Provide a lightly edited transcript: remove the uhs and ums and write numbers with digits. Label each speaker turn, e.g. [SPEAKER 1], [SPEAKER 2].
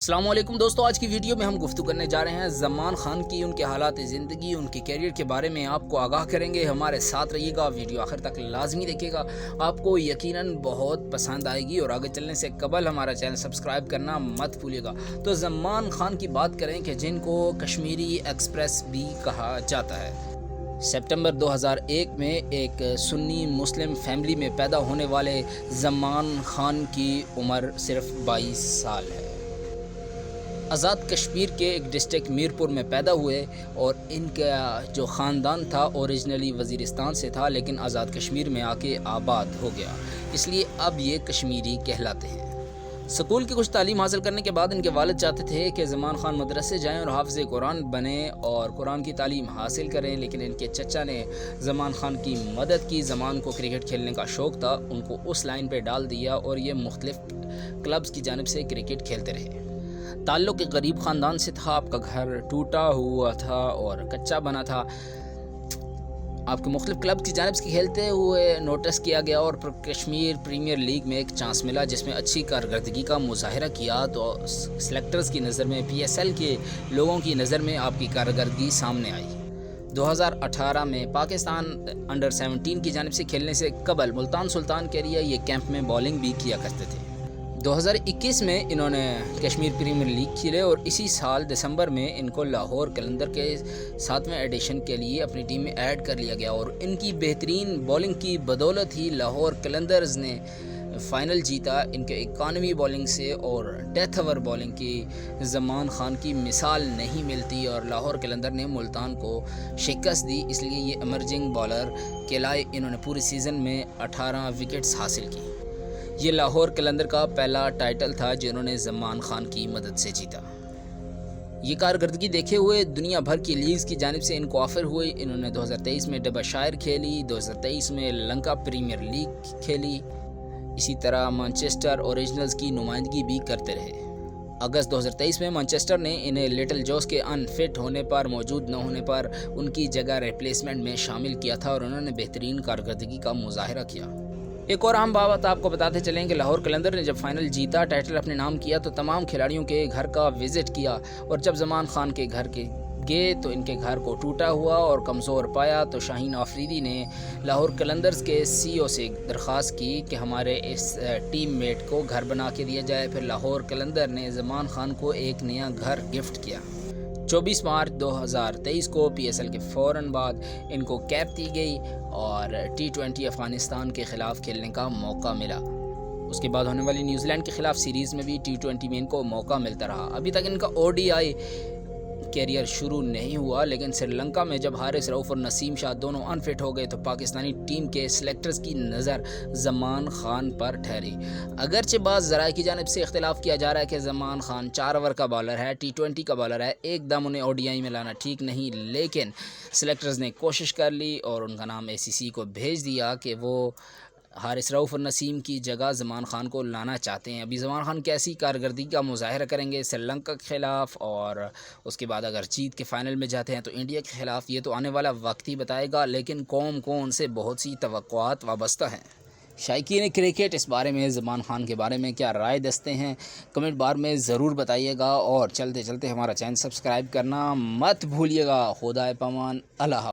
[SPEAKER 1] السلام علیکم دوستو، آج کی ویڈیو میں ہم گفتگو کرنے جا رہے ہیں زمان خان کی، ان کے حالات زندگی، ان کے کیریئر کے بارے میں آپ کو آگاہ کریں گے۔ ہمارے ساتھ رہیے گا، ویڈیو آخر تک لازمی دیکھیے گا، آپ کو یقیناً بہت پسند آئے گی۔ اور آگے چلنے سے قبل ہمارا چینل سبسکرائب کرنا مت بھولیے گا۔ تو زمان خان کی بات کریں کہ جن کو کشمیری ایکسپریس بھی کہا جاتا ہے۔ سپٹمبر 2001 میں ایک سنی مسلم فیملی میں پیدا ہونے والے زمان خان کی عمر صرف 22 سال ہے۔ آزاد کشمیر کے ایک ڈسٹرکٹ میرپور میں پیدا ہوئے اور ان کا جو خاندان تھا اوریجنلی وزیرستان سے تھا، لیکن آزاد کشمیر میں آ کے آباد ہو گیا، اس لیے اب یہ کشمیری کہلاتے ہیں۔ اسکول کی کچھ تعلیم حاصل کرنے کے بعد ان کے والد چاہتے تھے کہ زمان خان مدرسے جائیں اور حافظ قرآن بنیں اور قرآن کی تعلیم حاصل کریں، لیکن ان کے چچا نے زمان خان کی مدد کی۔ زمان کو کرکٹ کھیلنے کا شوق تھا، ان کو اس لائن پہ ڈال دیا اور یہ مختلف کلبز کی جانب سے کرکٹ کھیلتے رہے۔ تعلق ایک غریب خاندان سے تھا، آپ کا گھر ٹوٹا ہوا تھا اور کچا بنا تھا۔ آپ کے مختلف کلب کی جانب سے کھیلتے ہوئے نوٹس کیا گیا اور کشمیر پریمیئر لیگ میں ایک چانس ملا جس میں اچھی کارکردگی کا مظاہرہ کیا، تو سلیکٹرز کی نظر میں، پی ایس ایل کے لوگوں کی نظر میں آپ کی کارکردگی سامنے آئی۔ 2018 میں پاکستان انڈر 17 کی جانب سے کھیلنے سے قبل ملتان سلطان کے لیے یہ کیمپ میں بولنگ بھی کیا کرتے تھے۔ 2021 میں انہوں نے کشمیر پریمیئر لیگ کھیلے اور اسی سال دسمبر میں ان کو لاہور قلندر کے 7ویں ایڈیشن کے لیے اپنی ٹیم میں ایڈ کر لیا گیا، اور ان کی بہترین بولنگ کی بدولت ہی لاہور قلندرز نے فائنل جیتا۔ ان کے اکانومی بولنگ سے اور ڈیتھ اوور بولنگ کی زمان خان کی مثال نہیں ملتی، اور لاہور قلندر نے ملتان کو شکست دی، اس لیے یہ ایمرجنگ بالر کہلائے۔ انہوں نے پورے سیزن میں 18 وکٹس حاصل کی۔ یہ لاہور قلندر کا پہلا ٹائٹل تھا جنہوں نے زمان خان کی مدد سے جیتا۔ یہ کارکردگی دیکھے ہوئے دنیا بھر کی لیگز کی جانب سے ان کو آفر ہوئی۔ انہوں نے 2023 میں ڈبا شائر کھیلی، 2023 میں لنکا پریمیئر لیگ کھیلی، اسی طرح مانچسٹر اوریجنلز کی نمائندگی بھی کرتے رہے۔ اگست 2023 میں مانچسٹر نے انہیں لٹل جوس کے ان فٹ ہونے پر، موجود نہ ہونے پر ان کی جگہ ریپلیسمنٹ میں شامل کیا تھا، اور انہوں نے بہترین کارکردگی کا مظاہرہ کیا۔ ایک اور اہم بات آپ کو بتاتے چلیں کہ لاہور قلندر نے جب فائنل جیتا، ٹائٹل اپنے نام کیا، تو تمام کھلاڑیوں کے گھر کا وزٹ کیا، اور جب زمان خان کے گھر کے گئے تو ان کے گھر کو ٹوٹا ہوا اور کمزور پایا، تو شاہین آفریدی نے لاہور قلندرز کے سی او سے درخواست کی کہ ہمارے اس ٹیم میٹ کو گھر بنا کے دیا جائے۔ پھر لاہور قلندر نے زمان خان کو ایک نیا گھر گفٹ کیا۔ 24 مارچ 2023 کو پی ایس ایل کے فوراً بعد ان کو کیپ دی گئی اور T20 افغانستان کے خلاف کھیلنے کا موقع ملا۔ اس کے بعد ہونے والی نیوزی لینڈ کے خلاف سیریز میں بھی T20 میں ان کو موقع ملتا رہا۔ ابھی تک ان کا ODI کیریئر شروع نہیں ہوا، لیکن سری لنکا میں جب حارث رؤف اور نسیم شاہ دونوں ان فٹ ہو گئے تو پاکستانی ٹیم کے سلیکٹرز کی نظر زمان خان پر ٹھہری۔ اگرچہ بعض ذرائع کی جانب سے اختلاف کیا جا رہا ہے کہ زمان خان 4 اوور کا بالر ہے، T20 کا بالر ہے، ایک دم انہیں ODI میں لانا ٹھیک نہیں، لیکن سلیکٹرز نے کوشش کر لی اور ان کا نام ACC کو بھیج دیا کہ وہ حارث رؤف اور نسیم کی جگہ زمان خان کو لانا چاہتے ہیں۔ ابھی زمان خان کیسی کارکردگی کا مظاہرہ کریں گے سری لنکا کے خلاف، اور اس کے بعد اگر جیت کے فائنل میں جاتے ہیں تو انڈیا کے خلاف، یہ تو آنے والا وقت ہی بتائے گا، لیکن قوم کو ان سے بہت سی توقعات وابستہ ہیں۔ شائقین کرکٹ اس بارے میں زمان خان کے بارے میں کیا رائے دستے ہیں، کمنٹ بار میں ضرور بتائیے گا، اور چلتے چلتے ہمارا چینل سبسکرائب کرنا مت بھولیے گا۔ خدا پامان، اللہ حافظ۔